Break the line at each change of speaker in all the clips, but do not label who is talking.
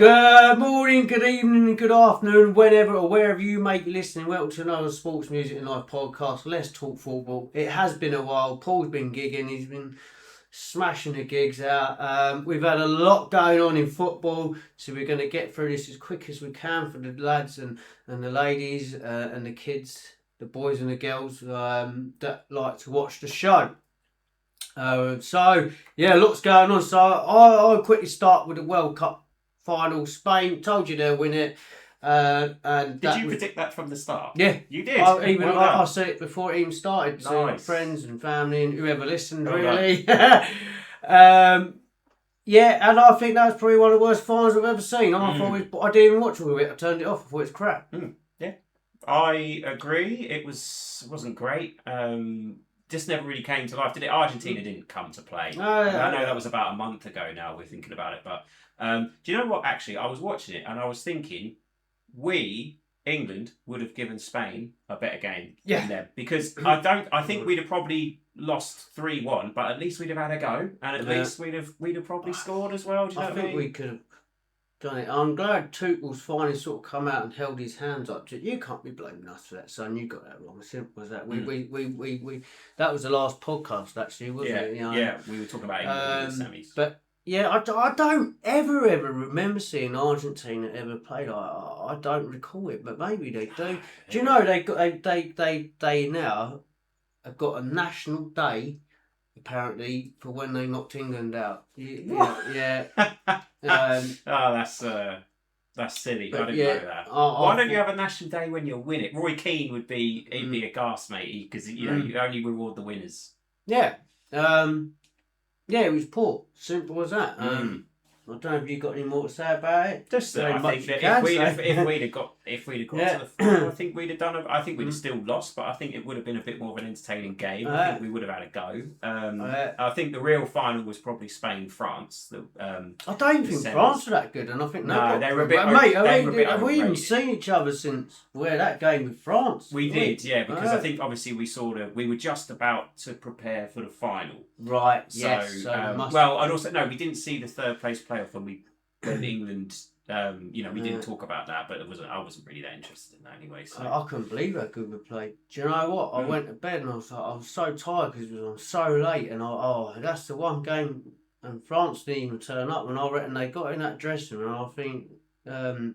Good morning, good evening, good afternoon, whenever or wherever you may be listening. Welcome to another Sports Music and Life podcast. Let's talk football. It has been a while. Paul's been gigging. He's been smashing the gigs out. We've had a lot going on in football, so we're going to get through this as quick as we can for the lads and the ladies and the kids, the boys and the girls that like to watch the show. Lots going on. So I'll quickly start with the World Cup final. Spain, told you they'll win it.
Did you predict that from the start?
Yeah,
you did.
I said it before it even started.
Nice.
To friends and family and whoever listened,
Well
really. And I think that's probably one of the worst finals I've ever seen. I didn't even watch all of it. I turned it off. I thought it's crap.
Yeah, I agree. It wasn't great. Just never really came to life, did it? Argentina didn't come to play. I know that was about a month ago now, we're thinking about it. But do you know what, actually? I was watching it and I was thinking, England, would have given Spain a better game than them. Because I think we'd have probably lost 3-1, but at least we'd have had a go. And at least we'd have probably scored as well. Do you know what I mean?
We could have done it. I'm glad Tuchel's finally sort of come out and held his hands up. You can't be blaming us for that, son. You got that wrong. As simple as that. We that was the last podcast, actually, wasn't it? You know?
Yeah, we were talking about England in the semis.
But yeah, I don't ever remember seeing Argentina ever play. I don't recall it, but maybe they do. Do you know they now have got a national day, apparently, for when they knocked England out. Yeah.
That's silly. I didn't know that. Why don't you have a national day when you win it? Roy Keane would be aghast, mate, because you only reward the winners.
Yeah. It was poor. Simple as that. I don't know if you got any more to say about it.
Just that I think that if we'd have got to the final, I think we'd have done. I think we'd have still lost, but I think it would have been a bit more of an entertaining game. I think we would have had a go. I think the real final was probably Spain-France.
I don't think France were that good, and I think
they were a bit.
Have we even seen each other since that game with France?
We did, yeah, because I think obviously we were just about to prepare for the final.
Right.
We didn't see the third place playoff when England. We didn't talk about that, but I wasn't really that interested in that anyway. So.
I couldn't believe how good we played. Do you know what? I went to bed and I was so tired because it was on so late, and that's the one game. And France didn't even turn up, and I reckon they got in that dressing room. And I think,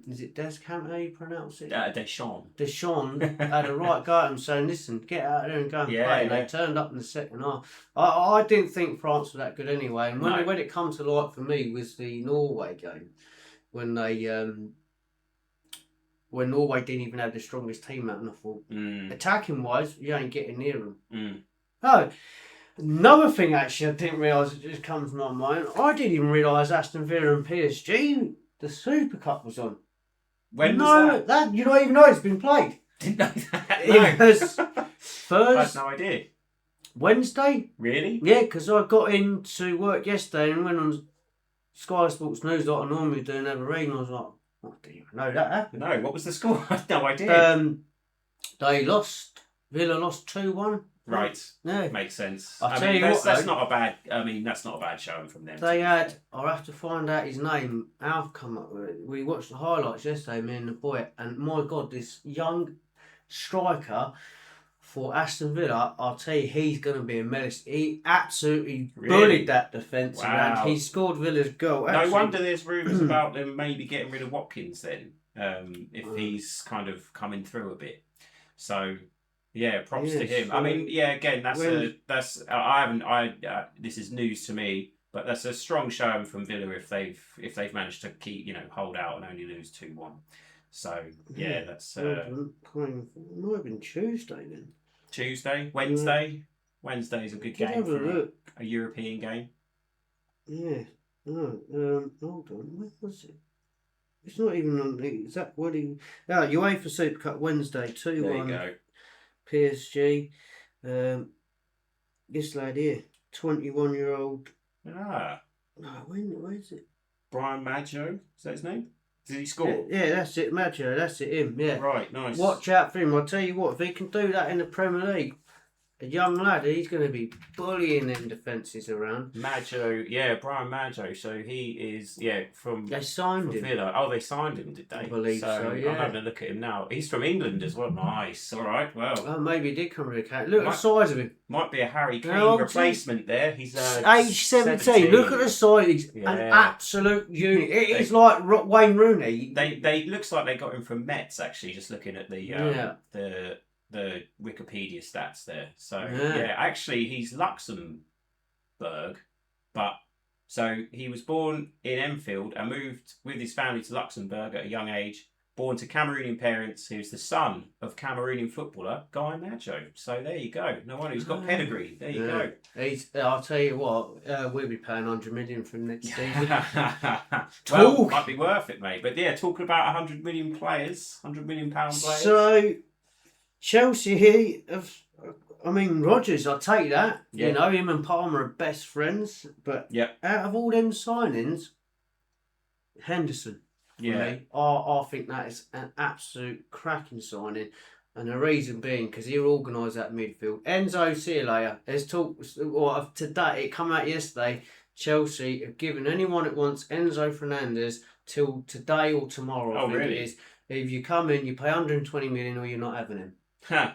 is it Deschamps? How you pronounce it?
Deschamps.
Deschamps had a right go at him saying, "Listen, get out there and go and play." And they turned up in the second half. I didn't think France was that good anyway. And when it comes to light for me was the Norway game. When Norway didn't even have the strongest team out, and I thought, attacking wise, you ain't getting near them. Oh, another thing actually, I didn't realise, it just comes to my mind. I didn't even realise Aston Villa and PSG, the Super Cup was on.
When was that?
You don't even know it's been played.
Didn't know that.
It was Thursday.
I had no idea.
Wednesday.
Really?
Yeah, because I got into work yesterday and went on Sky Sports News like I normally do and have a read, and I was like, I didn't even know that happened.
No, what was the score? I had no idea.
They lost. Villa lost 2-1.
Right.
Yeah.
Makes sense.
That's
not a bad. That's not a bad showing from them.
They had. I'll have to find out his name. I'll come up with it. We watched the highlights yesterday, me and the boy, and my God, this young striker for Aston Villa, I'll tell you, he's going to be a menace. He absolutely bullied that defence around. He scored Villa's goal.
No wonder there's rumours about them maybe getting rid of Watkins then, if he's kind of coming through a bit. So. Yeah, props to him.
So
again, this is news to me, but that's a strong showing from Villa if they've managed to keep, hold out and only lose 2-1. So that's.
It might have been Tuesday then.
Tuesday, Wednesday. Wednesday's a good game for a European game.
Yeah. Hold on. When was it? It's not even on the exact wording. UEFA Super Cup Wednesday 2-1.
There you go.
PSG, this lad here, 21-year-old. Where is it?
Brian Maggio, is that his name? Did he score?
Yeah, that's it, Maggio, that's it, him, yeah.
Right, nice.
Watch out for him, I'll tell you what, if he can do that in the Premier League, a young lad. He's going to be bullying them defences around.
Maggio, Brian Maggio. So he is, from
They signed him.
Villa. Oh, they signed him, did they?
I believe so, yeah.
I'm having a look at him now. He's from England as well. Nice. All right, well.
Oh, maybe he did come to the cat. Look at the size of him.
Might be a Harry Kane replacement there. He's
age 17. Look at the size. He's an absolute unit. It is like Wayne Rooney.
They looks like they got him from Metz, actually, just looking at the Wikipedia stats there. So actually he's Luxembourg, but so he was born in Enfield and moved with his family to Luxembourg at a young age. Born to Cameroonian parents, who's the son of Cameroonian footballer Guy Maggio. So there you go. No one who's got pedigree. There you go.
I'll tell you what, we'll be paying 100 million for him next season.
Well, might be worth it, mate. But talking about 100 million players, £100 million players.
So Chelsea, Rodgers, I'll take that.
Yeah.
You know, him and Palmer are best friends. But out of all them signings, Henderson.
Yeah.
I think that is an absolute cracking signing. And the reason being, because he'll organise that midfield. Enzo, see you later. There's talk, today, it come out yesterday, Chelsea have given anyone that wants Enzo Fernandez till today or tomorrow.
Oh, really?
It is. If you come in, you pay 120 million or you're not having him.
Huh.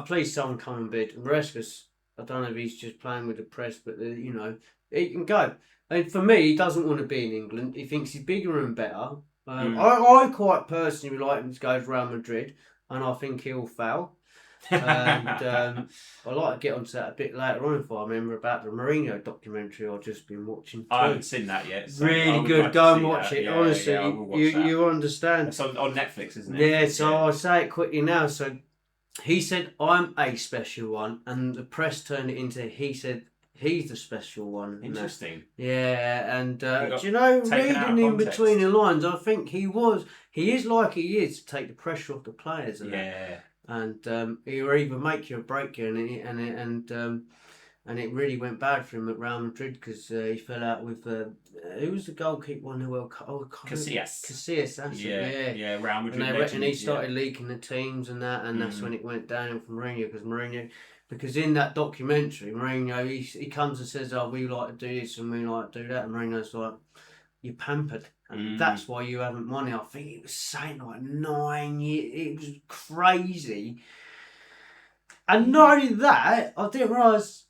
Please someone come and bid. Maresca's, I don't know if he's just playing with the press, but he can go. And for me, he doesn't want to be in England. He thinks he's bigger and better. I quite personally would like him to go to Real Madrid, and I think he'll fail. And I'd like to get onto that a bit later on if I remember about the Mourinho documentary I've just been watching too.
I haven't seen that yet. So
really good.
Like
go and watch it.
Yeah,
honestly,
you
understand.
It's on Netflix, isn't it?
Yeah, so I'll say it quickly now. So he said, I'm a special one, and the press turned it into he said he's the special one.
Interesting.
Yeah, and do you know, reading in between the lines, I think he is like he is to take the pressure off the players. And he'll either make you or break you, and it really went bad for him at Real Madrid because he fell out with who was the goalkeeper on the World Cup?
Casillas,
that's
it. Yeah, Real Madrid.
And he started leaking the teams and that, and that's when it went downhill for Mourinho. Because in that documentary, Mourinho, he comes and says, "Oh, we like to do this and we like to do that," and Mourinho's like, "You're pampered." And that's why you haven't won it. I think he was saying like 9 years. It was crazy. And not only that, I didn't realise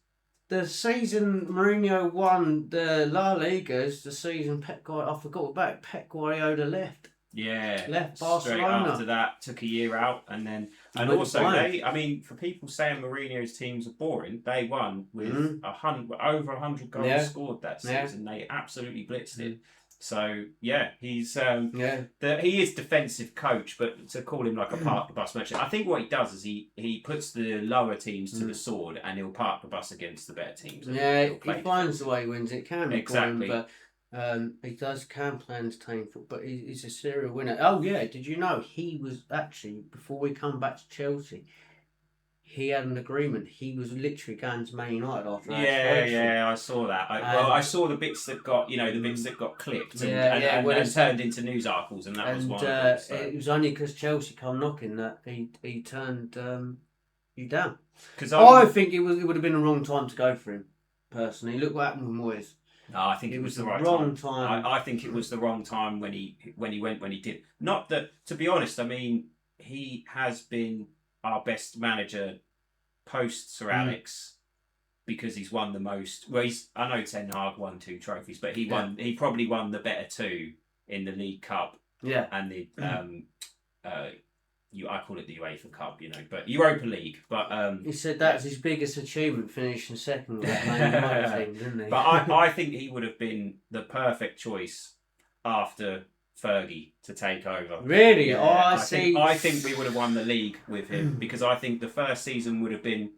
the season Mourinho won the La Liga is the season Pep Guardiola left.
Yeah.
Left Barcelona.
Straight after that, took a year out, and also for people saying Mourinho's teams are boring, they won with over 100 goals scored that season. They absolutely blitzed it. So he's he is defensive coach, but to call him like a park the bus merchant, I think what he does is he puts the lower teams to the sword, and he'll park the bus against the better teams.
Yeah, he finds the way he wins. It can be
exactly,
boring, but he can play entertaining football. But he's a serial winner. Oh yeah, did you know he was actually, before we come back to Chelsea, he had an agreement. He was literally going to Man United after that.
I saw that. I saw the bits that got clipped and turned into news articles, and that was one of them. So.
It was only because Chelsea come knocking that he turned you down. Because I think it would have been the wrong time to go for him. Personally, look what happened with Moyes.
No, I think it was the right time. I think it was the wrong time when he went when he did. Not that, to be honest, I mean, he has been our best manager post Sir Alex because he's won the most. Well, I know Ten Hag won 2 trophies, but he won. He probably won the better 2 in the League Cup.
Yeah,
and the I call it the UEFA Cup, but Europa League. But
he said that's his biggest achievement, finishing second with that Man United team, didn't he?
But I think he would have been the perfect choice after Fergie to take over.
Really?
Yeah, I think we would have won the league with him because I think the first season would have been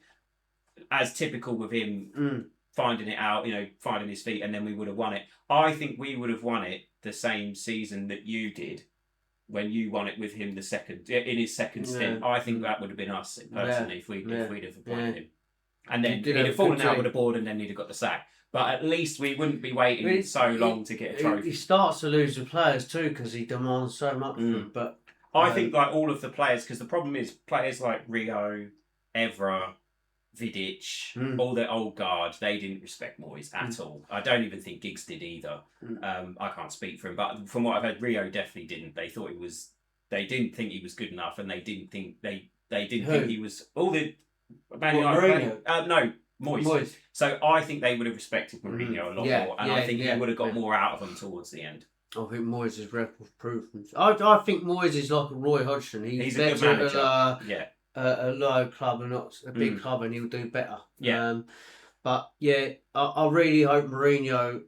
as typical with him finding it out, finding his feet, and then we would have won it. I think we would have won it the same season that you did when you won it with him in his second stint. I think that would have been us personally if we'd have appointed him. And then he'd have fallen out with the board and then he'd have got the sack. But at least we wouldn't be waiting so long to get a trophy.
He starts to lose the players too because he demands so much from them. But
I think like all of the players, because the problem is players like Rio, Evra, Vidic, all the old guard, they didn't respect Moyes at all. I don't even think Giggs did either. I can't speak for him, but from what I've heard, Rio definitely didn't. They thought they didn't think he was good enough, and they didn't think think he was all the
Mourinho?
No, Moyes. So I think they would have respected Mourinho a lot more, and I think he would have got more out of them towards the end.
I think Moyes is record proof. I think Moyes is like a Roy Hodgson. He's
a good manager.
A low club and not a big club, and he'll do better.
Yeah.
But yeah, I really hope Mourinho.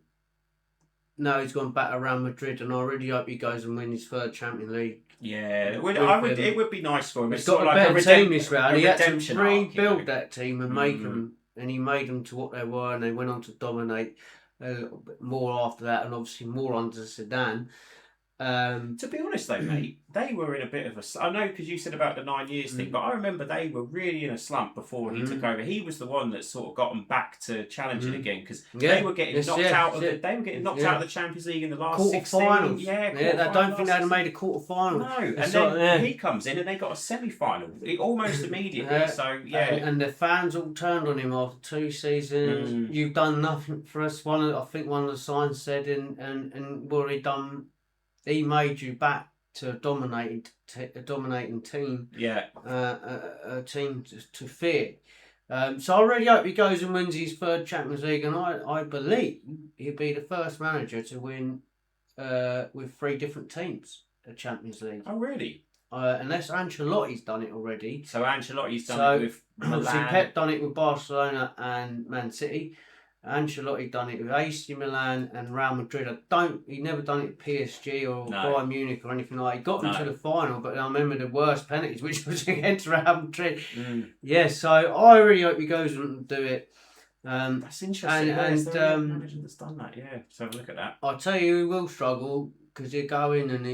Now he's gone back around Madrid, and I really hope he goes and wins his third Champions League.
Yeah, it would be nice for him.
He's got a better team this round. He had to rebuild that team and make them, and he made them to what they were, and they went on to dominate a little bit more after that, and obviously more under Zidane.
To be honest though, mate, they were in a bit of a... I know because you said about the 9 years thing, but I remember they were really in a slump before he took over. He was the one that sort of got them back to challenging again, because they were getting knocked out of the Champions League in the last 16.
Quarter-finals.
I
don't think they'd have made a quarter-final.
No, and then he comes in and they got a semi-final almost immediately. So
and the fans all turned on him after 2 seasons. You've done nothing for us. I think one of the signs said, and what he done. He made you back to a dominating team.
Yeah.
A team to fear. So I really hope he goes and wins his third Champions League, and I believe he'll be the first manager to win with 3 different teams a Champions League.
Oh, really?
Unless Ancelotti's done it already.
So Ancelotti's done it with Milan.
Pep done it with Barcelona and Man City. Ancelotti done it with AC Milan and Real Madrid. He never done it with PSG or Bayern Munich or anything like that. He got them to the final, but I remember the worst penalties, which was against Real Madrid. Yeah, so I really hope he goes and do it.
That's interesting. And manager that's done that. Yeah, so have a look at that.
I'll tell you, he will struggle because he'll go in and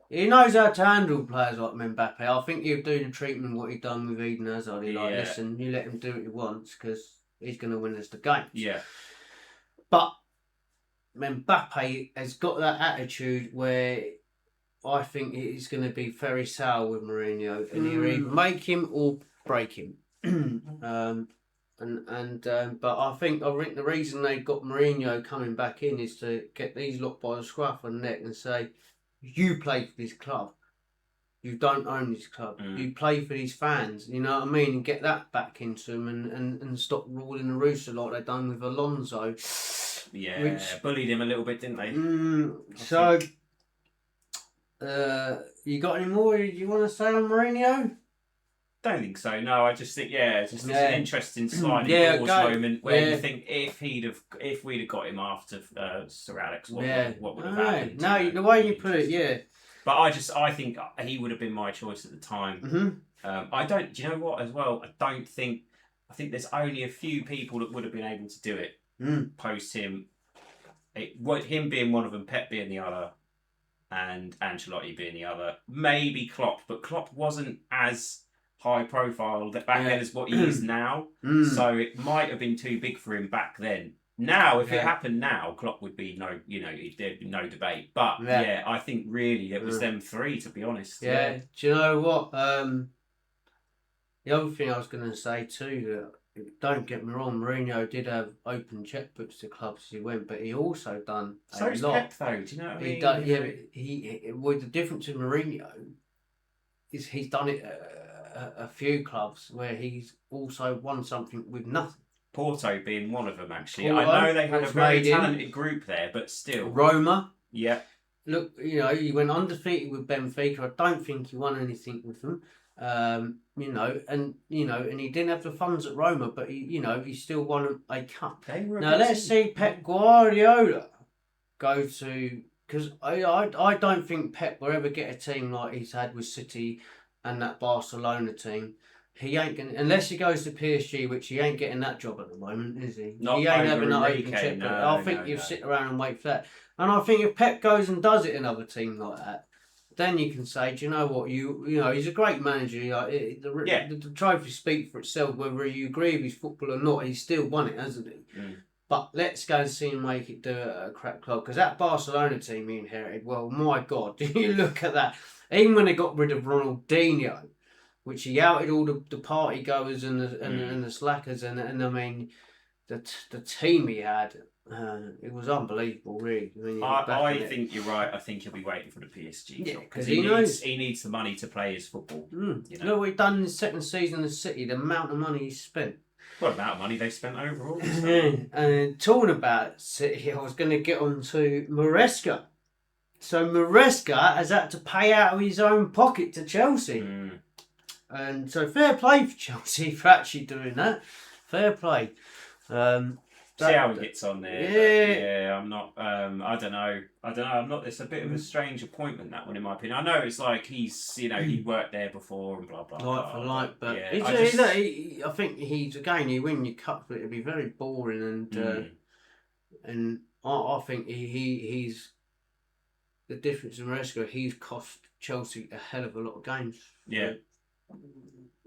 he knows how to handle players like Mbappe. I think he'll do the treatment what he done with Eden Hazard. Listen, you let him do what he wants because he's going to win us the game.
Yeah.
But Mbappe has got that attitude where I think he's going to be very sour with Mourinho, and he'll either make him or break him. But I think the reason they got Mourinho coming back in is to get these lot by the scruff of the neck and say, you play for this club. You don't own this club. You play for these fans. You know what I mean? And get that back into them and stop ruling the rooster like they've done with Alonso.
Yeah, bullied him a little bit, didn't they?
You got any more you want to say on Mourinho?
Don't think so. No, I just think it's an interesting sliding doors moment where you think if we'd have got him after Sir Alex, what would have happened?
No, the way you put it,
But I think he would have been my choice at the time. Do you know what as well? I think there's only a few people that would have been able to do it post him. Him being one of them, Pep being the other, and Ancelotti being the other. Maybe Klopp, but Klopp wasn't as high profile back then as what he is now. So it might have been too big for him back then. Now, if it happened now, Klopp would be there'd be no debate. But I think really it was them 3, to be honest.
Yeah. Do you know what? The other thing I was going to say too, don't get me wrong, Mourinho did have open checkbooks to clubs as he went, but he also done
a lot. So Pep though, do you know what I mean?
The difference with Mourinho is he's done it a few clubs where he's also won something with nothing.
Porto being one of them, actually. I know they had a very talented group there, but still.
Roma.
Yeah.
Look, he went undefeated with Benfica. I don't think he won anything with them. And he didn't have the funds at Roma, but he still won a cup. Now let's see Pep Guardiola go to, because I don't think Pep will ever get a team like he's had with City and that Barcelona team. He ain't going unless he goes to PSG, which he ain't getting that job at the moment, is he? He ain't having that open check. I think you sit around and wait for that. And I think if Pep goes and does it another team like that, then you can say, do you know what? He's a great manager. The trophy speaks for itself. Whether you agree with his football or not, he's still won it, hasn't he? But let's go and see him make it do a crap club, because that Barcelona team he inherited. Well, my God, do you look at that? Even when they got rid of Ronaldinho. which he outed all the party goers and the slackers, and I mean, the team he had, it was unbelievable, really.
I think you're right. I think he'll be waiting for the PSG job because he needs the money to play his football.
You know? Look what he's done in his second season in City. The amount of money he spent.
What amount of money they spent overall?
And talking about City, I was going to get on to Maresca. So Maresca has had to pay out of his own pocket to Chelsea. And so fair play for Chelsea for actually doing that. Fair play.
See how he gets on there.
Yeah,
I'm not. I don't know. I'm not. It's a bit of a strange appointment, that one, in my opinion. I know it's like he's, he worked there before and blah blah.
Like for like, but
yeah,
I think he's again. You win your cup, but it'd be very boring and I think he's the difference in Maresca. He's cost Chelsea a hell of a lot of games.
Yeah.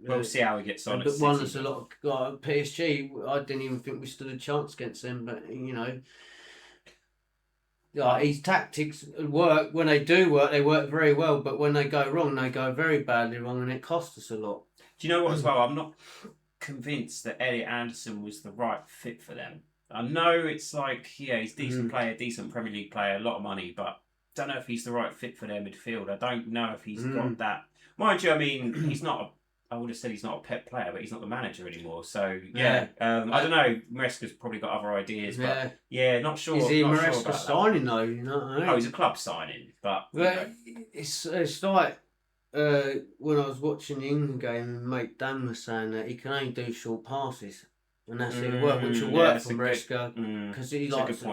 We'll see how he gets on.
But won us a lot of PSG. I didn't even think we stood a chance against them. But his tactics work. When they do work, they work very well. But when they go wrong, they go very badly wrong, and it costs us a lot.
Do you know what as well? I'm not convinced that Elliot Anderson was the right fit for them. I know it's like, he's a decent player, decent Premier League player, a lot of money, but don't know if he's the right fit for their midfield. I don't know if he's got that. Mind you, I mean, he's not I would have said he's not a pet player, but he's not the manager anymore. So, I don't know. Maresca's probably got other ideas, but not sure.
Is he
not
Maresca
sure
signing, though? You know what I mean?
Oh, he's a club signing, but...
It's like when I was watching the England game, and mate Dan was saying that he can only do short passes. And that's it, which will work for Maresca because he likes.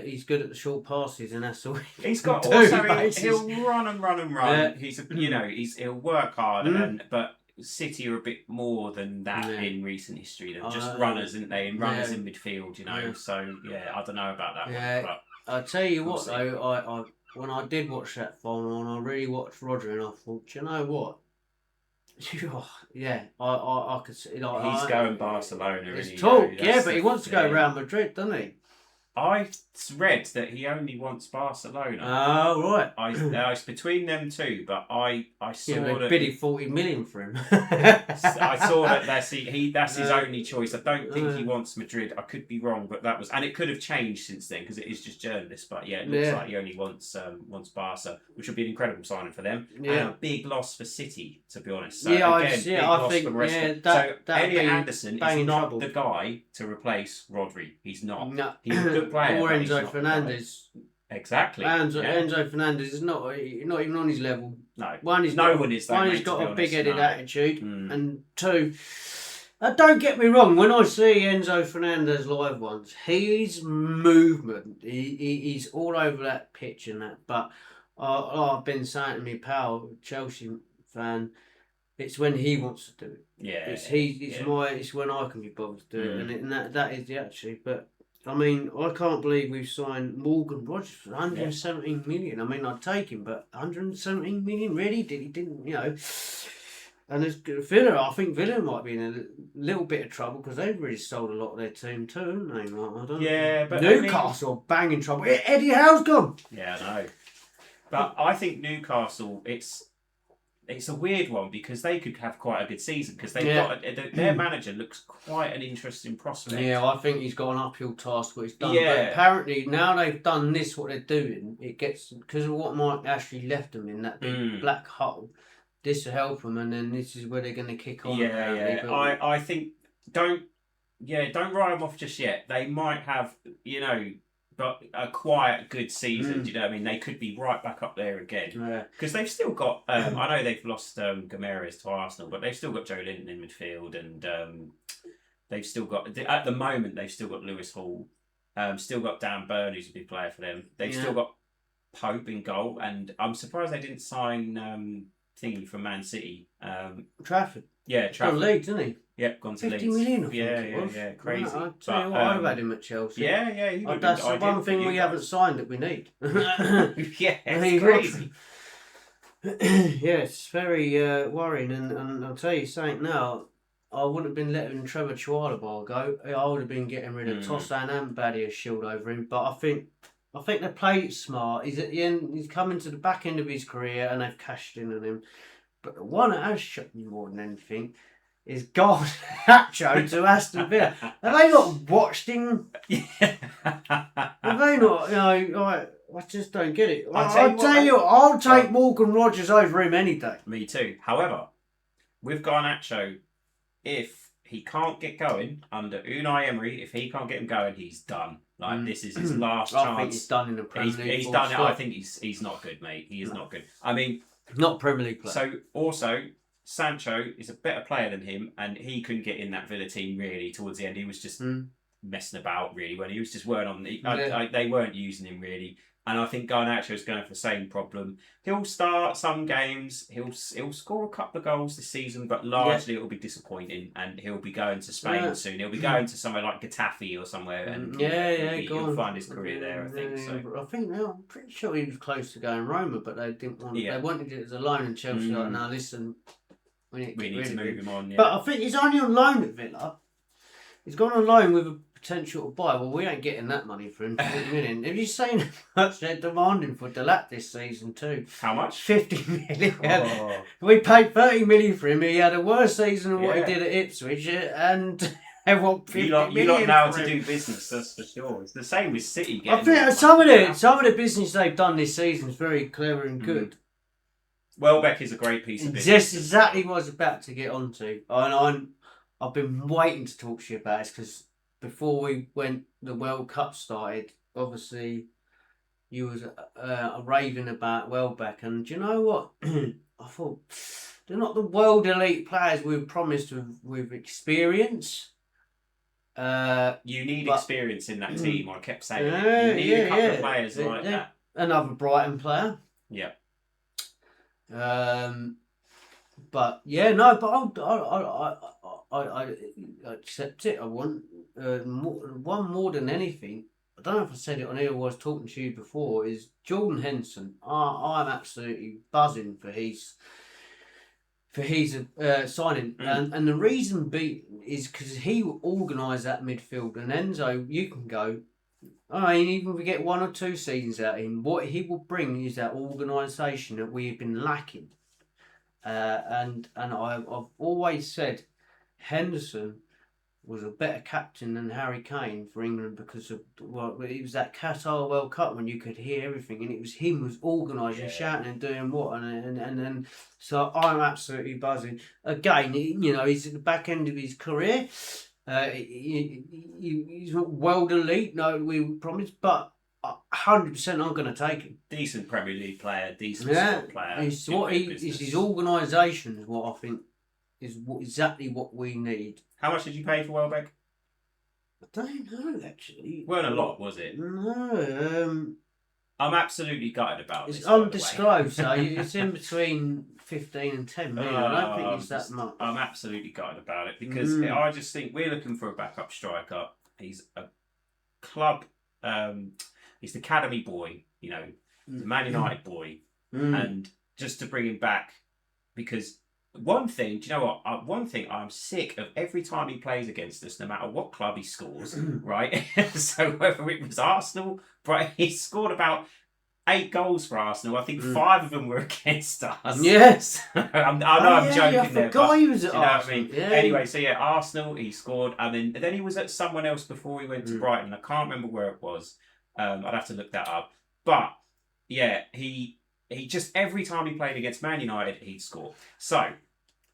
He's good at the short passes, and that's all
he's got. Also, he'll run and run and run. Yeah. He'll work hard, but City are a bit more than that in recent history. They're just runners, aren't they? And runners in midfield, So I don't know about that.
Yeah,
one, but
I tell you what, though, I when I did watch that final, and I really watched Rodri, and I thought, do you know what? I could see.
He's going Barcelona.
It's talk, but he wants to go Real Madrid, doesn't he?
I read that he only wants Barcelona.
Oh, right.
It's between them two, but I saw that...
bidding 40 million for him.
I saw that that's his only choice. I don't think he wants Madrid. I could be wrong, but that was... And it could have changed since then, because it is just journalists. But it looks like he only wants Barca, which would be an incredible signing for them. Yeah. And a big loss for City, to be honest. So,
I think...
Elliot Anderson is not the guy to replace Rodri. He's not.
No.
He's a good player.
Or Enzo Fernandez.
Exactly.
Enzo Fernandez is not even on his level.
No.
One is he's got a big-headed attitude, and two, don't get me wrong. When I see Enzo Fernandez live once, his movement, he's all over that pitch and that. But I've been saying to me, pal, Chelsea fan, it's when he wants to do it.
Yeah.
It's when I can be bothered to do it, and that is the attitude, but. I mean, I can't believe we've signed Morgan Rogers for 117 million. I mean, I'd take him, but 117 million, really? He didn't, And there's Villa. I think Villa might be in a little bit of trouble because they've really sold a lot of their team too, haven't they? I don't know.
But
Newcastle banging trouble. Eddie Howe's gone.
Yeah, I know. But I think Newcastle, it's a weird one because they could have quite a good season because they've got their manager looks quite an interesting prospect.
Yeah, I think he's got an uphill task what he's done. Yeah. But apparently now they've done this, what they're doing, it gets because of what Mike Ashley left them in that big black hole. This will help them, and then this is where they're going to kick on.
Yeah. I think don't write them off just yet. They might have but a quiet, good season. Do you know what I mean? They could be right back up there again. Because they've still got... I know they've lost Gomeres to Arsenal, but they've still got Joe Linton in midfield, and they've still got... At the moment, they've still got Lewis Hall. Still got Dan Burn, who's a big player for them. They've still got Pope in goal, and I'm surprised they didn't sign thingy from Man City.
Trafford.
Yeah, Trafford.
Gone Leeds, isn't he?
Yep, gone to
50
Leeds.
million, I think
Yeah, crazy.
I'll tell you what, I'd have had him at Chelsea.
Yeah.
That's the one thing we haven't signed that we need.
It's crazy.
It's very worrying, and I'll tell you something now. I wouldn't have been letting Trevor Chalobah go. I would have been getting rid of Tosan and Badia Shield over him. But I think they played it smart. He's at the end. He's coming to the back end of his career, and they've cashed in on him. But the one that has shocked me more than anything is Garnacho to Aston Villa. Have they not watched him? Have they not? I just don't get it. I'll take Morgan Rogers over him any day.
Me too. However, with Garnacho, if he can't get going under Unai Emery, if he can't get him going, he's done. Like this is his last chance.
I think he's done in the Premier League.
He's done it. I think he's not good, mate. He is not good. I mean,
not Premier League player.
So also, Sancho is a better player than him, and he couldn't get in that Villa team really towards the end. He was just messing about really when he was just weren't on. They weren't using him really. And I think Garnacho is going for the same problem. He'll start some games. He'll score a couple of goals this season, but largely it will be disappointing. And he'll be going to Spain soon. He'll be going to somewhere like Getafe or somewhere, and he'll find his career there. I think so.
I think I'm pretty sure he was close to going Roma, but they didn't want. They wanted it as a loan, and Chelsea like, now listen, we need to move him on. Yeah. But I think he's only on loan at Villa. He's gone on loan with a potential to buy. Well, we ain't getting that money for him. 50 million. Have you seen how much they're demanding for Delap this season too?
How much?
50 million. Oh. We paid 30 million for him. He had a worse season than what he did at Ipswich, and everyone.
You lot know how to do business. That's for sure. It's the same with City.
I think some of the business they've done this season is very clever and good.
Welbeck is a great piece of business.
Just exactly what I was about to get onto, and I've been waiting to talk to you about this because before the World Cup started, obviously you was raving about Welbeck, and do you know what? I thought they're not the world elite players we were promised with experience.
You need experience in that team. I kept saying you need a couple of players like that.
Another Brighton player.
Yeah.
But yeah, no, but I accept it. I want one more than anything. I don't know if I said it on here or I was talking to you before. Is Jordan Henderson? I'm absolutely buzzing for his signing, and the reason is because he will organise that midfield. And Enzo, you can go. I mean, even if we get 1 or 2 seasons out of him, what he will bring is that organisation that we've been lacking. And I've always said Henderson was a better captain than Harry Kane for England because of it was that Qatar World Cup when you could hear everything, and it was him was organising, shouting and doing what, and so I'm absolutely buzzing. Again, he's at the back end of his career. He's not world elite, no, we promised, but 100% I'm going to take him.
Decent Premier League player, decent squad player.
It's his organisation is what I think is exactly what we need.
How much did you pay for Welbeck?
I don't know, actually.
Weren't a lot, was it?
No.
I'm absolutely gutted about
this.
It's
undisclosed, so it's in between 15 and 10 million. I don't think it's that much.
I'm absolutely gutted about it because I just think we're looking for a backup striker. He's a club, he's the academy boy, the Man United boy. And just to bring him back, because one thing, do you know what? One thing I'm sick of every time he plays against us, no matter what club he scores, right? So whether it was Arsenal, but he scored about 8 goals for Arsenal. I think 5 of them were against us.
Yes.
I know I'm joking there.
But he was at
Arsenal.
What I mean?
Yeah. Anyway, so Arsenal, he scored. And then he was at someone else before he went to Brighton. I can't remember where it was. I'd have to look that up. But yeah, he just, every time he played against Man United, he'd score. So,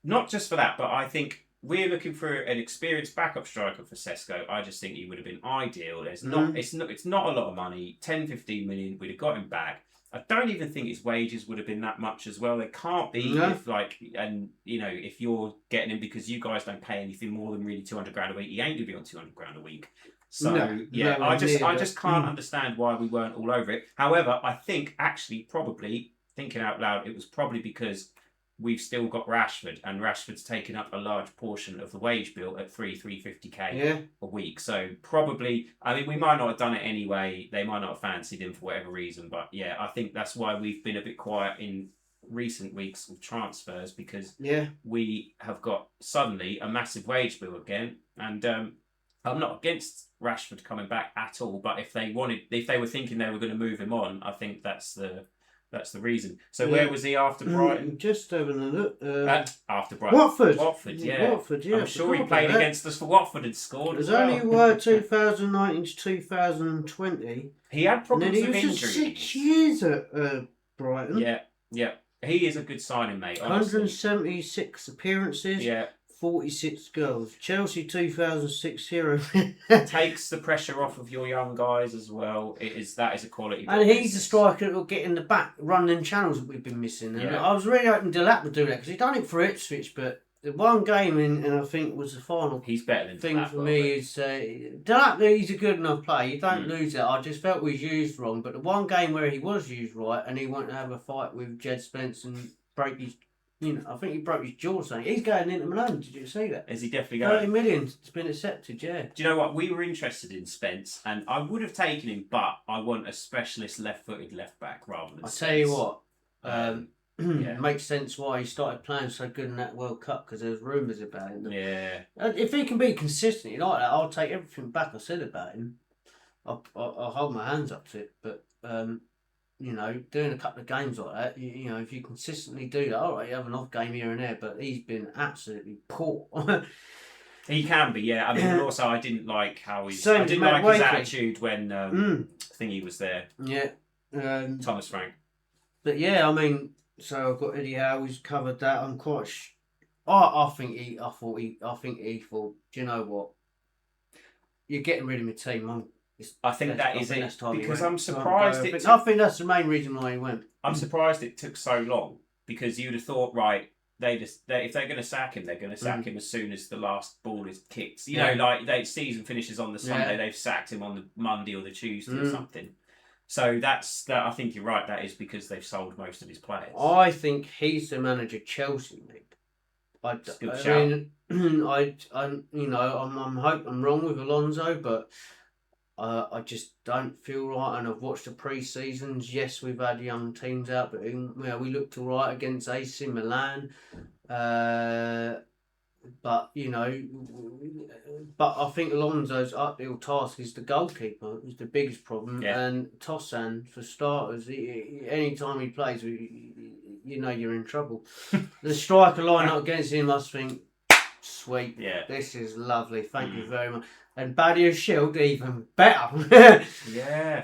not just for that, but I think we're looking for an experienced backup striker for Sesko. I just think he would have been ideal. It's not a lot of money. 10, 15 million, we'd have got him back. I don't even think his wages would have been that much as well. They can't be if you're getting him because you guys don't pay anything more than really $200,000 a week. He ain't gonna be on $200,000 a week. So I just can't understand why we weren't all over it. However, I think actually probably thinking out loud, it was probably because we've still got Rashford, and Rashford's taken up a large portion of the wage bill at $350K a week. So probably, I mean, we might not have done it anyway. They might not have fancied him for whatever reason, but yeah, I think that's why we've been a bit quiet in recent weeks with transfers, because we have got suddenly a massive wage bill again, and I'm not against Rashford coming back at all, but if they were thinking they were going to move him on, I think that's That's the reason. So where was he after Brighton?
Just having a look.
After Brighton.
Watford.
Watford, yeah.
Watford, yeah.
I'm sure he played against us for Watford and scored.
It was only 2019 to 2020.
He had problems with injuries.
6 years at Brighton.
Yeah. He is a good signing, mate. Honestly.
176 appearances.
Yeah.
46 goals. Chelsea 2006 hero.
Takes the pressure off of your young guys as well. That is a quality.
And he's a striker that will get in the back, run them channels that we've been missing. And I was really hoping Delap would do that because he's done it for Ipswich, but the one game and I think was the final.
He's better than
thing
Delap,
for me is Delap. He's a good enough player. You don't lose that. I just felt we was used wrong. But the one game where he was used right and he wanted to have a fight with Jed Spence and break his. I think he broke his jaw saying he's going into Milan. Did you see that?
Is he definitely going?
30 million. It's been accepted, yeah.
Do you know what? We were interested in Spence and I would have taken him, but I want a specialist left-footed left-back rather than Spence.
Tell you what, it makes sense why he started playing so good in that World Cup because there was rumours about him.
Yeah.
If he can be consistent like that, I'll take everything back I said about him. I'll hold my hands up to it, but... doing a couple of games like that, if you consistently do that, all right, you have an off game here and there, but he's been absolutely poor.
He can be, yeah. I mean, also, I didn't like how he's... I didn't like his attitude when Thingy was there.
Yeah.
Thomas Frank.
But yeah, I mean, so I've got Eddie Howe who's covered that. I'm quite... I think he thought, do you know what? You're getting rid of my team.
I think that is it, because I'm surprised
I think that's the main reason why he went.
I'm surprised it took so long, because you'd have thought, right, if they're going to sack him, they're going to sack him as soon as the last ball is kicked. Season finishes on the Sunday, they've sacked him on the Monday or the Tuesday or something. So I think you're right, that is because they've sold most of his players.
I think he's the manager Chelsea need. I'm wrong with Alonso, but I just don't feel right, and I've watched the pre-seasons. Yes, we've had young teams out, but we looked all right against AC Milan. But I think Alonso's uphill task is the goalkeeper. Is the biggest problem, and Tosan for starters. Anytime he plays, you're in trouble. The striker line up against him, I think, sweet.
Yeah,
this is lovely. Thank you very much. And Badia Shield even better. But yeah,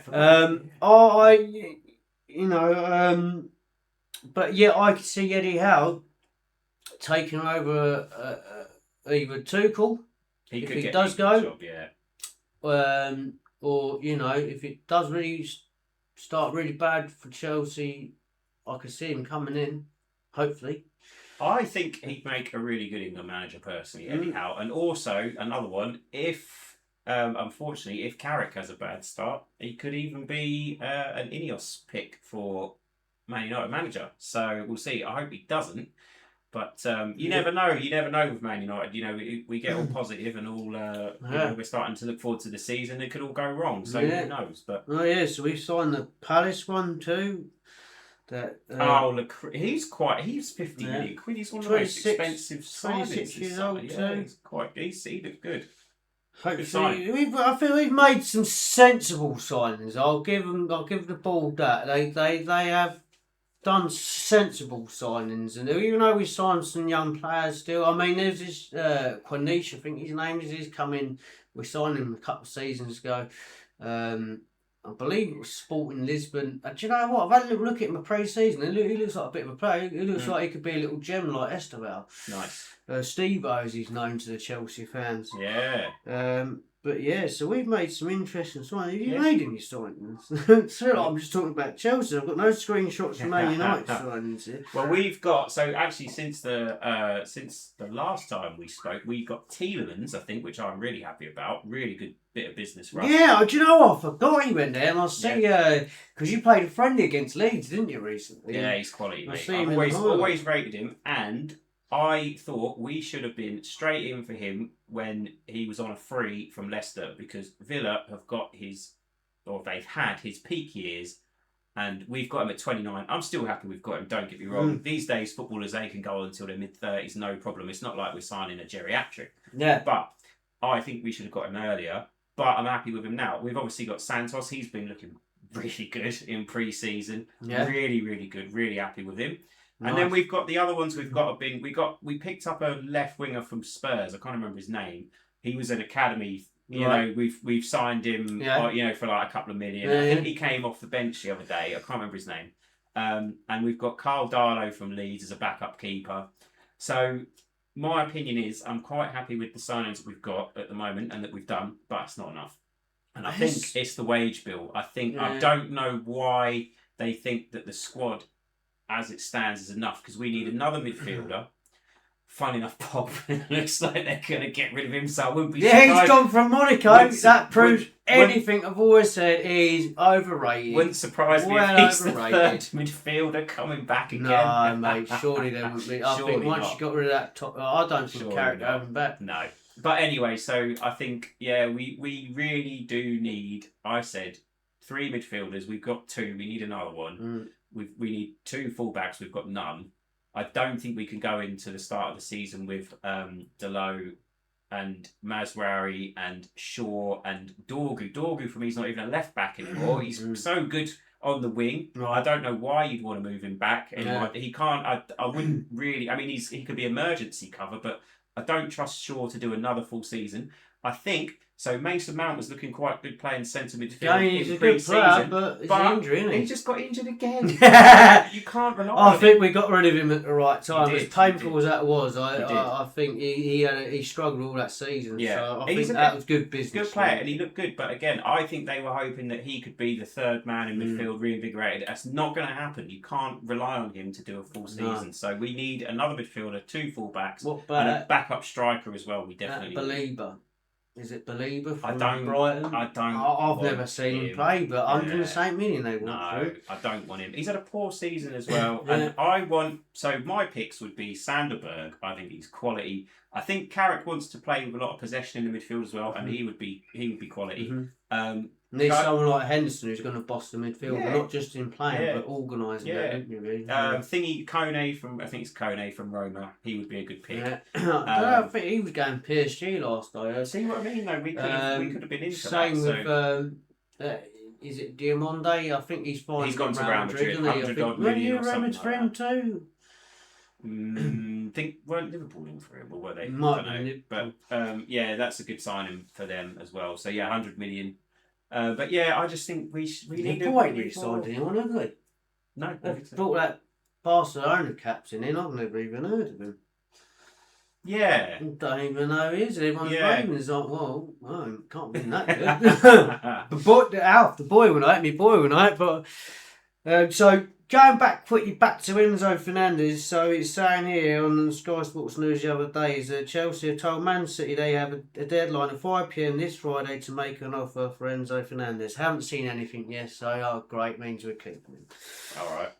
I could see Eddie Howe taking over either Tuchel if it does go,
job,
or if it does really start really bad for Chelsea, I could see him coming in, hopefully.
I think he'd make a really good England manager personally, Eddie Howe. And also, another one, unfortunately, if Carrick has a bad start, he could even be an Ineos pick for Man United manager. So we'll see. I hope he doesn't. But you never know. You never know with Man United. We get all positive and all, we're starting to look forward to the season. It could all go wrong. So who knows? But
so we've signed the Palace one too.
He's 50 million quid. He's one of the most expensive signings.
26 years old too.
He looked good.
Hopefully, I feel we've made some sensible signings. I'll give the ball that they have done sensible signings, and even though we signed some young players still. I mean, there's this Corniche, I think his name is. He's come in. We signed him a couple of seasons ago. I believe it was Sporting Lisbon. Do you know what? I've had a little look at him in pre-season. He looks like a bit of a player. He looks like he could be a little gem like Esteval.
Nice.
Steve-O, as he's known to the Chelsea fans.
Yeah.
But yeah, so we've made some interesting signings. Have you made any signings? So I'm just talking about Chelsea. I've got no screenshots from Man United signings here.
Well, we've got, so actually since the last time we spoke, we got Tielemans, I think, which I'm really happy about. Really good bit of business for us.
Yeah, do you know what? I forgot he went there, and I see, because you played a friendly against Leeds, didn't you, recently?
Yeah, he's quality, mate. I've always rated him, and I thought we should have been straight in for him when he was on a free from Leicester, because Villa they've had his peak years, and we've got him at 29. I'm still happy we've got him, don't get me wrong. These days, footballers, they can go until their mid-30s, no problem. It's not like we're signing a geriatric.
Yeah.
But I think we should have got him earlier, but I'm happy with him now. We've obviously got Santos. He's been looking really good in pre-season.
Yeah.
Really, really good. Really happy with him.
Nice.
And then we've got the other ones. We picked up a left winger from Spurs. I can't remember his name. He was an academy. You know, we've signed him. For like a couple of million. I think he came off the bench the other day. I can't remember his name. And we've got Carl Darlow from Leeds as a backup keeper. So my opinion is I'm quite happy with the signings that we've got at the moment and that we've done, but it's not enough. And I think it's the wage bill. I don't know why they think that the squad as it stands is enough, because we need another midfielder. Funny enough, Bob looks like they're going to get rid of him, so I wouldn't be surprised.
He's gone from Monaco. That proves anything I've always said. He's overrated.
Wouldn't surprise me if he's the third midfielder coming back again.
No, mate, surely there wouldn't be. I think once you got rid of that top, I don't think Carrick going back.
No. But anyway, so I think, we really do need, I said, 3 midfielders. We've got 2. We need another one. We need 2 fullbacks. We've got none. I don't think we can go into the start of the season with Dalot and Mazraoui and Shaw and Dorgu. Dorgu, for me, is not even a left back anymore. He's so good on the wing. Right. I don't know why you'd want to move him back. He can't. I wouldn't really. I mean, he could be emergency cover, but I don't trust Shaw to do another full season. I think so. Mason Mount was looking quite good playing centre midfield
he's
in
a good player, but it's an injury, isn't he?
He just got injured again. You can't rely on him.
I think we got rid of him at the right time. As painful as that was, I think he struggled all that season. Yeah. So I think that was good business.
Good player, and he looked good. But again, I think they were hoping that he could be the third man in midfield, reinvigorated. That's not going to happen. You can't rely on him to do a full season. No. So we need another midfielder, 2 fullbacks, and a backup striker as well. We definitely need.
Belieber. Is it Belieber from
Brighton?
I've never seen him play, but 108 million they want through.
I don't want him. He's had a poor season as well. And my picks would be Sanderberg. I think he's quality. I think Carrick wants to play with a lot of possession in the midfield as well, and he would be quality.
Need someone like Henderson who's going to boss the midfield, not just in playing, but organising it.
Kone from Roma. He would be a good pick.
Yeah. I don't think he was going PSG last night.
See what I mean? Though we could have been into
same that. With is it Diamonde? I think he's fine.
He's gone to Real Madrid. 100 odd million or something
for him too.
Think weren't Liverpool in for him, or were they?
Might
I don't know. But that's a good signing for them as well. So 100 million. But I just think we need to.
They ain't signed anyone, have they?
No.
They've brought that Barcelona captain in. I've never even heard of him.
Yeah.
Don't even know who he is. Everyone's raving. It's like, well, can't be that good. The boy went out, but so going quickly back to Enzo Fernandez. So it's saying here on Sky Sports News the other day is that Chelsea have told Man City they have a deadline of 5 p.m. this Friday to make an offer for Enzo Fernandez. Haven't seen anything yet, so great, means we're keeping him.
All right.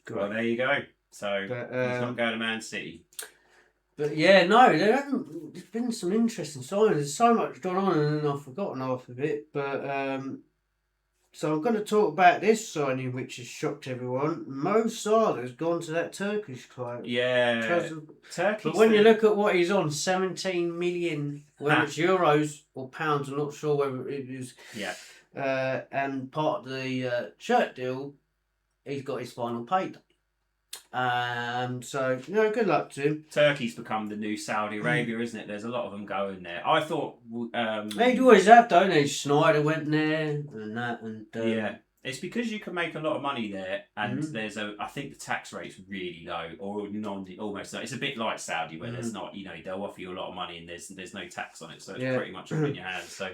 Great. Well, there you go. So he's not going to Man City.
But there's been some interesting signings. There's so much going on and I've forgotten half of it. But so I'm going to talk about this signing which has shocked everyone. Mo Salah's gone to that Turkish club.
Yeah.
But when you look at what he's on, 17 million, whether it's euros or pounds, I'm not sure whether it is.
Yeah.
And part of the shirt deal, he's got his final payday. So good luck to him.
Turkey's become the new Saudi Arabia, isn't it? There's a lot of them going there. I thought
they'd always have, don't they? Schneider went there and that, and
it's because you can make a lot of money there, and I think the tax rate's really low or almost no. It's a bit like Saudi where there's not, they'll offer you a lot of money and there's no tax on it, so it's pretty much all in your hands. So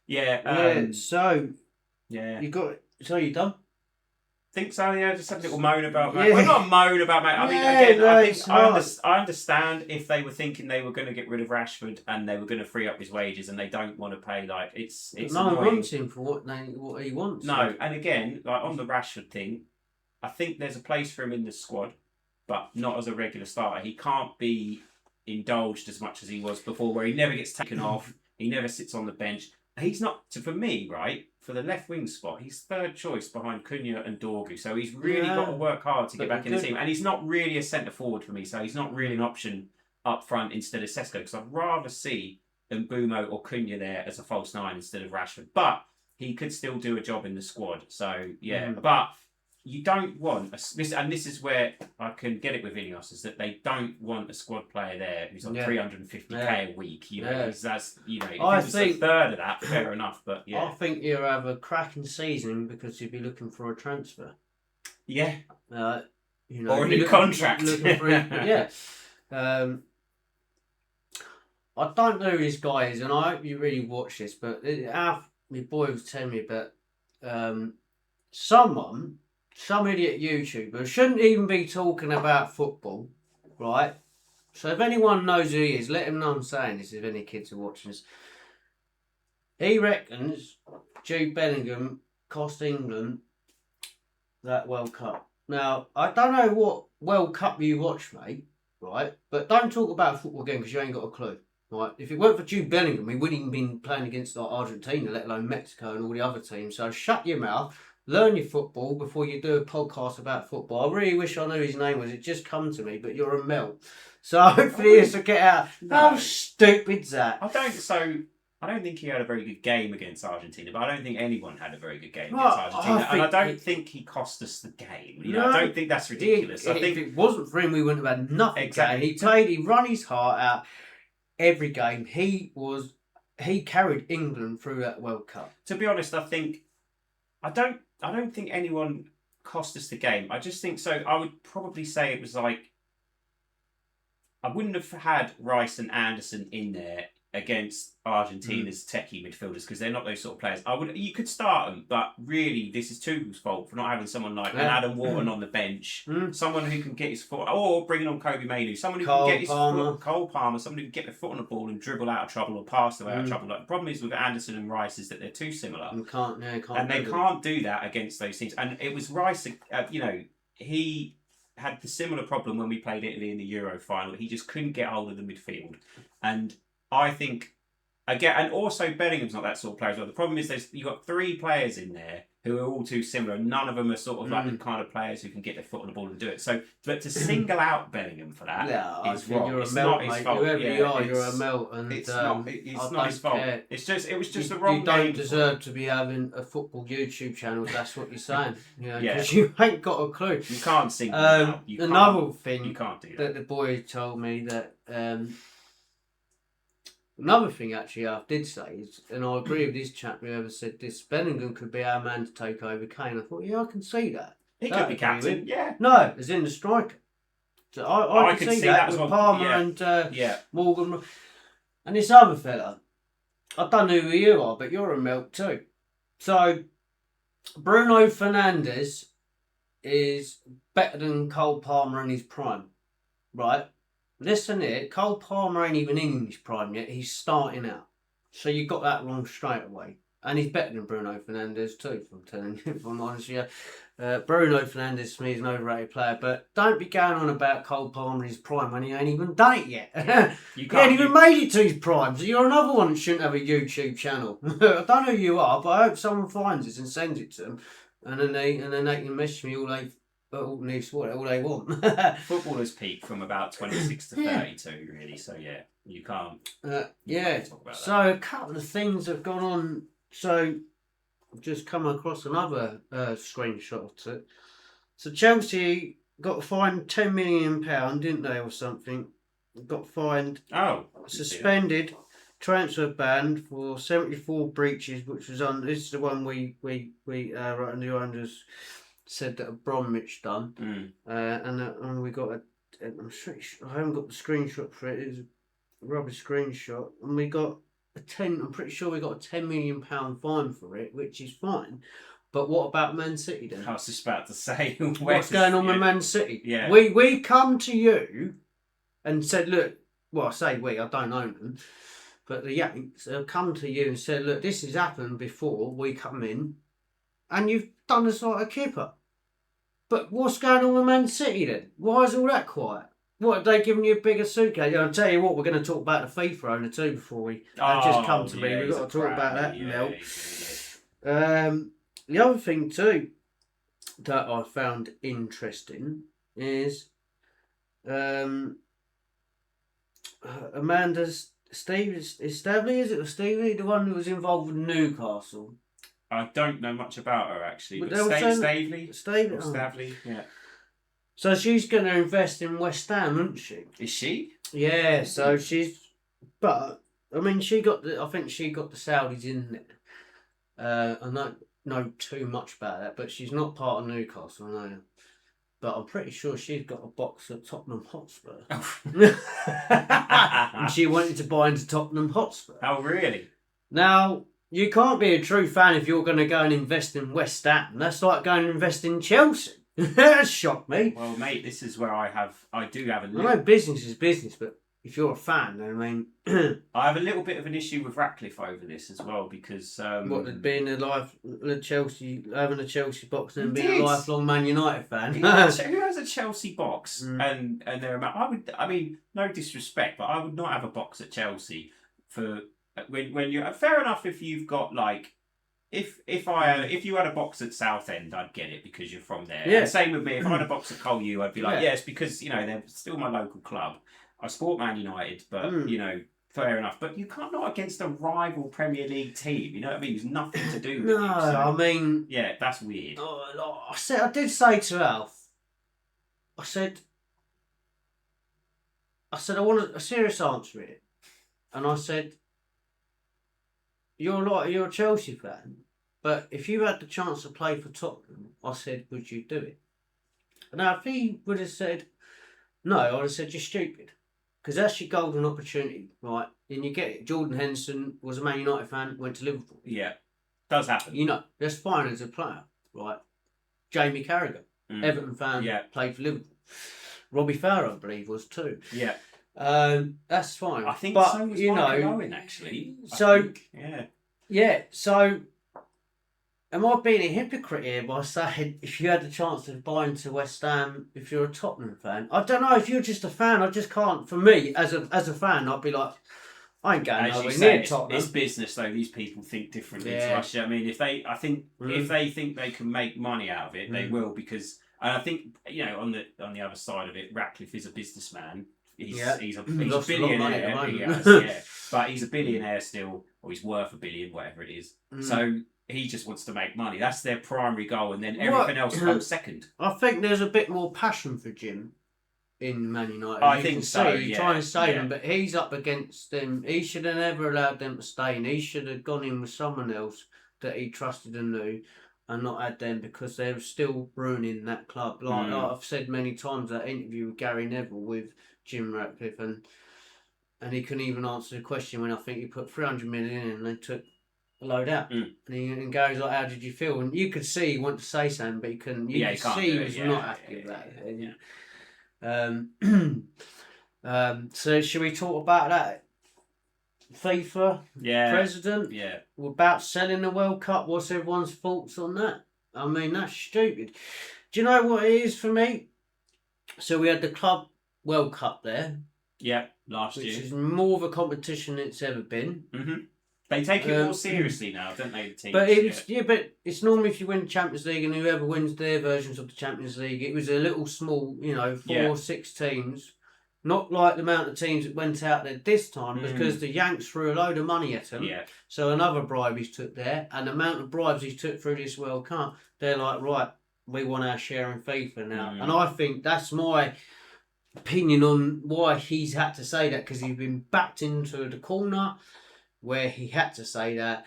you done?
Think so, just have a little moan about that. Well, not moan about that. I understand if they were thinking they were going to get rid of Rashford and they were going to free up his wages and they don't want to pay, it's
no one wants him for what he wants.
No, and again, on the Rashford thing, I think there's a place for him in the squad, but not as a regular starter. He can't be indulged as much as he was before, where he never gets taken off, he never sits on the bench. He's not, for me, right, for the left wing spot, he's third choice behind Cunha and Dorgu. So he's really got to work hard to get back in the team. And he's not really a centre forward for me, so he's not really an option up front instead of Sesko, because I'd rather see Mbeumo or Cunha there as a false nine instead of Rashford. But he could still do a job in the squad. So yeah, but you don't want this is where I can get it with Ineos, is that they don't want a squad player there who's on 350k a week. You know, that's if
I
it's a third of that, fair enough. But yeah,
I think you'll have a cracking season because you'll be looking for a transfer.
Yeah.
Or
a new contract.
I don't know who this guy is, and I hope you really watch this, but my boy was telling me about some idiot YouTuber shouldn't even be talking about football, right? So if anyone knows who he is, let him know I'm saying this, if any kids are watching this. He reckons Jude Bellingham cost England that World Cup. Now, I don't know what World Cup you watch, mate, right? But don't talk about football again because you ain't got a clue, right? If it weren't for Jude Bellingham, we wouldn't even been playing against Argentina, let alone Mexico and all the other teams. So shut your mouth, learn your football before you do a podcast about football. I really wish I knew his name was. It just come to me, but you're a melt. So hopefully this will get out. No. How stupid's that?
I don't think he had a very good game against Argentina, but I don't think anyone had a very good game against Argentina. And I don't think he cost us the game. I don't think that's ridiculous. I think
if it wasn't for him, we wouldn't have had nothing. Exactly. He run his heart out every game. He carried England through that World Cup.
To be honest, I don't think anyone cost us the game. I just think so. I would probably say it was like, I wouldn't have had Rice and Anderson in there against Argentina's techie midfielders because they're not those sort of players. You could start them, but really this is Tuchel's fault for not having someone like an Adam Wharton on the bench, someone who can get his foot, or bringing on Kobe Mainoo, someone who can get his foot, Cole Palmer, someone who can get their foot on the ball and dribble out of trouble or pass the way out of trouble. Like, the problem is with Anderson and Rice is that they're too similar. They can't do that against those teams. And it was Rice, he had the similar problem when we played Italy in the Euro final. He just couldn't get hold of the midfield. And I think, again, and also Bellingham's not that sort of player as well. The problem is you've got three players in there who are all too similar. None of them are sort of like the kind of players who can get their foot on the ball and do it. So, but to single out Bellingham for that is wrong.
You're
it's
a melt,
not his
mate.
fault.
Whoever you are, you're a melt. And
it's not his fault.
Care.
It was just the wrong
You don't
game
deserve to be having a football YouTube channel. That's what you're saying. Because you ain't got a clue.
You can't single out.
Another thing
you can't do
that the boy told me that. Another thing, actually, I did say is, and I agree with this chap whoever said this, Bellingham could be our man to take over Kane. I thought, I can see that.
He could be captain, yeah.
No, as in the striker. So I can see that with Palmer and Morgan. And this other fella, I don't know who you are, but you're a melt too. So, Bruno Fernandes is better than Cole Palmer in his prime, right? Listen here, Cole Palmer ain't even in his prime yet. He's starting out. So you got that wrong straight away. And he's better than Bruno Fernandes too, if I'm honest with you. Bruno Fernandes to me is an overrated player, but don't be going on about Cole Palmer in his prime when he ain't even done it yet. He ain't even made it to his prime, so you're another one that shouldn't have a YouTube channel. I don't know who you are, but I hope someone finds this and sends it to them, and then they can message me all they want.
Footballers peak from about 26 to 32, really. So yeah, you can't.
Talk about that. A couple of things have gone on. So I've just come across another screenshot of it. So Chelsea got fined £10 million, didn't they, or something? Got fined. Suspended. Transfer ban for 74 breaches, which was on. This is the one we right in the owners said that Bromwich done, and we got I'm sure I haven't got the screenshot for it. It was a rubbish screenshot, and we got I'm pretty sure we got a £10 million fine for it, which is fine. But what about Man City then?
I was just about to say,
what's going on with Man City?
Yeah,
we come to you and said, look. Well, I say we. I don't own them. But the Yanks have come to you and said, look, this has happened before. We come in, and you've done us like a kipper. But what's going on with Man City then? Why is all that quiet? What, are they giving you a bigger suitcase? I'll tell you what, we're going to talk about the FIFA owner too before we just come to me. We've got to talk about that now. The other thing too that I found interesting is Amanda Stevie, is it Stevie, the one who was involved with Newcastle?
I don't know much about her actually. But
Stavely?
Stavely, yeah.
So she's going to invest in West Ham, isn't she?
Is she?
Yeah, so she's... But, I mean, I think she got the Saudis in it. I don't know too much about that, but she's not part of Newcastle, I know. But I'm pretty sure she's got a box at Tottenham Hotspur. And she wanted to buy into Tottenham Hotspur.
Oh, really?
Now, you can't be a true fan if you're going to go and invest in West Ham. That's like going and invest in Chelsea. That shocked me.
Well, mate, this is where I do have a little...
I know business is business, but if you're a fan, then I mean...
I have a little bit of an issue with Ratcliffe over this as well, because...
being having a Chelsea box and being a lifelong Man United fan?
Who has a Chelsea box? And I mean, no disrespect, but I would not have a box at Chelsea for... When you're... Fair enough if you've got, like... If you had a box at Southend, I'd get it because you're from there.
Yeah.
And same with me. If I had a box at Cole U, I'd be like, it's because, you know, they're still my local club. I support Man United, but, you know, fair enough. But you can't not against a rival Premier League team. You know what I mean? It's nothing to do with it. So,
I mean...
Yeah, that's weird.
I did say to Alf, I said, I want a serious answer here. And I said, you're a Chelsea fan, but if you had the chance to play for Tottenham, I said, would you do it? Now, if he would have said no, I would have said you're stupid, because that's your golden opportunity, right? And you get it. Jordan Henderson was a Man United fan, went to Liverpool.
Yeah, does happen.
You know, that's fine as a player, right? Jamie Carragher, Everton fan, played for Liverpool. Robbie Fowler, I believe, was too.
Yeah.
That's fine.
I think
but,
so was
you
Michael
know,
Owen, actually.
Yeah, so am I being a hypocrite here by saying if you had the chance to buy into West Ham if you're a Tottenham fan? I don't know, if you're just a fan, I just can't. For me, as a fan, I'd be like, I ain't going nowhere near Tottenham.
It's business though. These people think differently to us. I mean, if they think they can make money out of it, they will, because... And I think, you know, on the other side of it, Ratcliffe is a businessman. He's a billionaire. But he's a billionaire still, or he's worth $1 billion, whatever it is. So he just wants to make money. That's their primary goal, and then everything else comes second.
I think there's a bit more passion for Jim in Man United.
I think so.
He's trying to save him, but he's up against them. He should have never allowed them to stay, and he should have gone in with someone else that he trusted and knew, and not had them, because they're still ruining that club. Like I've said many times, that interview with Gary Neville with Jim Ratcliffe, and he couldn't even answer the question when I think he put 300 million in and they took a load out. And Gary's like, how did you feel? And you could see he wanted to say something, but he couldn't. You could see he was not happy with that. So should we talk about that? FIFA president about selling the World Cup. What's everyone's thoughts on that? I mean, that's stupid. Do you know what it is for me? So we had the Club World Cup there.
Yeah, last year.
Which is more of a competition than it's ever been.
They take it more seriously now, don't they, the teams?
But but it's normally if you win the Champions League and whoever wins their versions of the Champions League, it was a little small, 4 or 6 teams. Not like the amount of teams that went out there this time, because the Yanks threw a load of money at them. Yeah. So another bribe he's took there, and the amount of bribes he's took through this World Cup, they're like, right, we want our share in FIFA now. And I think that's my opinion on why he's had to say that, because he's been backed into the corner where he had to say that,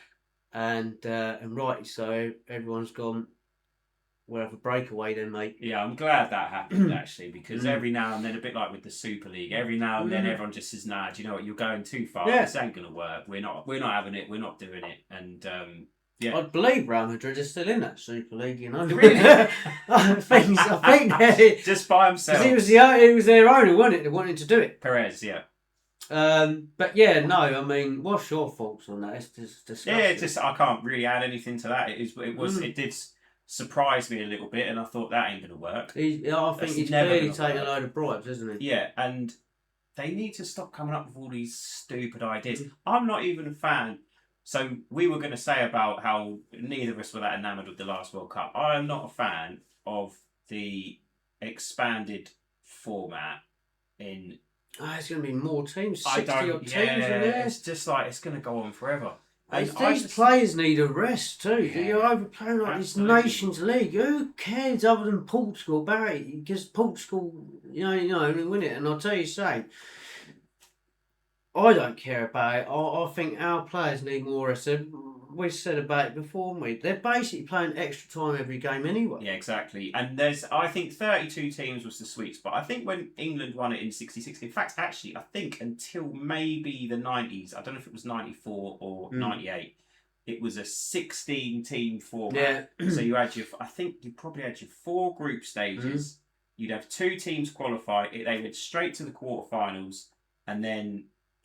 and rightly so. Everyone's gone, we'll have a breakaway then, mate.
Yeah, I'm glad that happened, actually, because every now and then, a bit like with the Super League, every now and then everyone just says, nah, do you know what, you're going too far, this ain't going to work, we're not having it, we're not doing it, and
I believe Real Madrid is still in that Super League,
Really?
I think
just by himself.
It was their owner, wasn't it, that wanted to do it.
Perez, yeah.
But yeah, no, I mean, what's your thoughts on that? It's just disgusting.
Yeah, I can't really add anything to that. It did surprise me a little bit, and I thought that ain't going to work.
I think he's clearly taking a load of bribes, isn't he?
Yeah, and they need to stop coming up with all these stupid ideas. I'm not even a fan. So we were going to say about how neither of us were that enamoured with the last World Cup. I am not a fan of the expanded format in...
it's going to be more teams, 60 odd teams in there.
It's just like, it's going to go on forever. And
these players need a rest too.
Yeah,
You're overplaying like this Nations League. Who cares other than Portugal, Barry? Because Portugal, win it. And I'll tell you something. I don't care about it. I think our players need more rest. We said about it before, haven't we? They're basically playing extra time every game anyway.
Yeah, exactly. And I think 32 teams was the sweet spot. I think when England won it in 66, in fact, actually, I think until maybe the 90s, I don't know if it was 94 or 98, it was a 16-team format. Yeah. So you probably had your 4 group stages. You'd have 2 teams qualify. They went straight to the quarterfinals, and then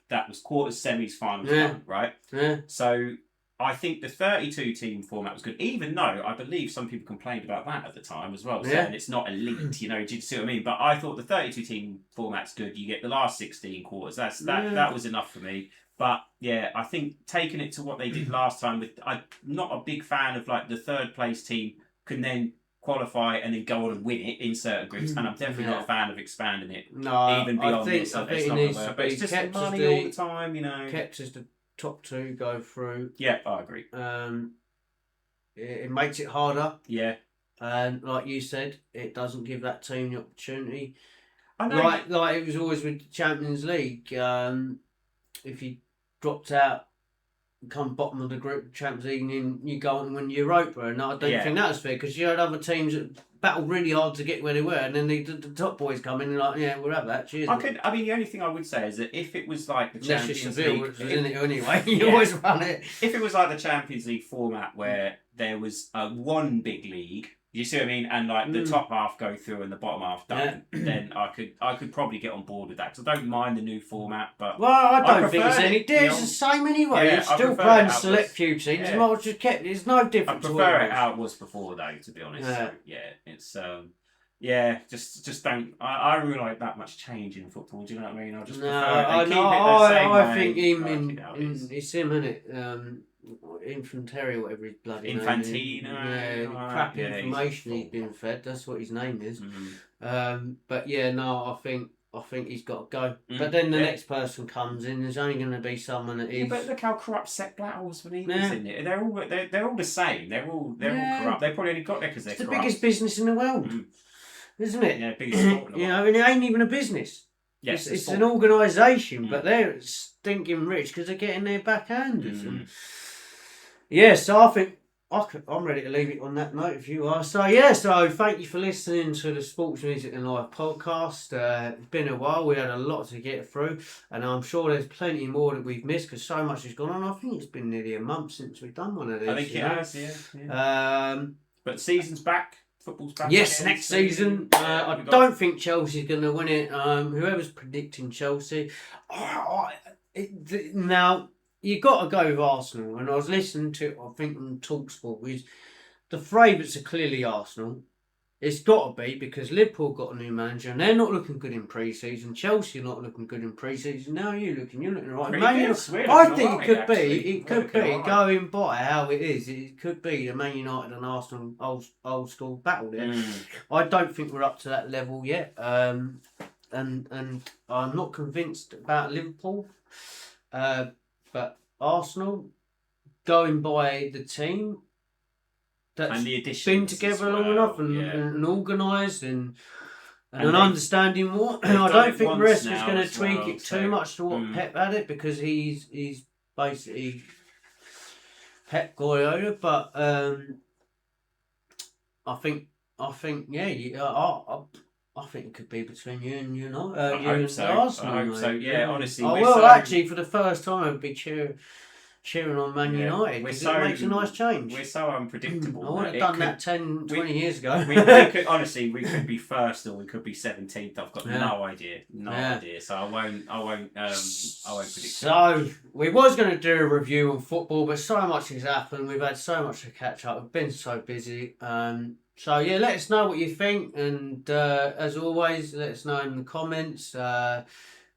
that was quarters, semis, finals done, right?
Yeah.
So I think the 32-team format was good, even though I believe some people complained about that at the time as well, saying it's not elite, do you see what I mean? But I thought the 32-team format's good. You get the last 16 quarters. That was enough for me. But yeah, I think taking it to what they did last time, I'm not a big fan of like the third place team can then qualify and then go on and win it in certain groups, and I'm definitely not a fan of expanding it even beyond this.
I think it needs to be
it's just
kept
money all the time,
Kept as the top 2 go through.
Yeah, I agree.
It makes it harder.
Yeah.
And like you said, it doesn't give that team the opportunity.
I know.
Like it was always with the Champions League. If you dropped out, come bottom of the group Champions League, and you go on and win Europa, and I don't think that was fair, because you had other teams that battled really hard to get where they were, and then the top boys come in and like, we'll have that. Cheers.
The only thing I would say is that if it was like the Champions League,
which is in it anyway, you always run it.
If it was like the Champions League format where there was one big league, you see what I mean, and like the top half go through and the bottom half don't, then I could probably get on board with that, because I don't mind the new format. But
I don't think it's any. It's the same anyway.
Yeah,
you're still playing select few teams. You might as well just kept. It's no different.
I prefer it how it was before, though, to be honest. So, it's just don't. I don't really like that much change in football. Do you know what I mean? I just prefer it.
I think it's him, isn't it? Infanteri, whatever his bloody
Infantino.
Name is. Crap information he's been fed. That's what his name is. But I think he's got to go. But then the next person comes in. There's only going to be someone that is.
Yeah, but look how corrupt Sepp Blatter was when he was in it. They're all the same. They're all corrupt. They probably only got there because they're corrupt.
It's the biggest business in the world, isn't it?
Yeah, biggest sport in the world.
And it ain't even a business.
Yes,
it's an organisation, but they're stinking rich because they're getting their backhanders. So I think I'm ready to leave it on that note if you are. So thank you for listening to the Sports Music and Live podcast. It's been a while. We had a lot to get through, and I'm sure there's plenty more that we've missed because so much has gone on. I think it's been nearly a month since we've done one of these.
I think it has, yeah. But season's back. Football's back.
Yes, next season. I don't think Chelsea's going to win it. Whoever's predicting Chelsea. Now, you got to go with Arsenal. And I was listening to, I think, on TalkSport, the favourites are clearly Arsenal. It's got to be because Liverpool got a new manager and they're not looking good in pre-season. Chelsea are not looking good in pre-season. Now you're looking right. I think it could be going by how it is. It could be the Man United and Arsenal old school battle there. I don't think we're up to that level yet. And I'm not convinced about Liverpool. But Arsenal, going by the team that's been together long enough and organised and an understanding more. I don't think Rest is going to tweak it too much to what Pep had it, because he's basically Pep Guardiola. But I think I think it could be between you and Arsenal.
I hope so. Yeah, honestly.
Actually, for the first time, I'd be cheering on Man United, because it makes a nice change.
We're so unpredictable.
I would have done that 20 years ago.
we could be first or we could be 17th. I've got no idea. So I won't predict.
So we was going to do a review on football, but so much has happened. We've had so much to catch up. We've been so busy. Let us know what you think, and as always, let us know in the comments.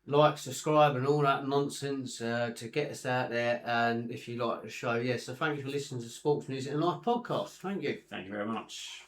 Like, subscribe and all that nonsense to get us out there, and if you like the show, so thank you for listening to Sports Music and Life podcast. Thank you.
Thank you very much.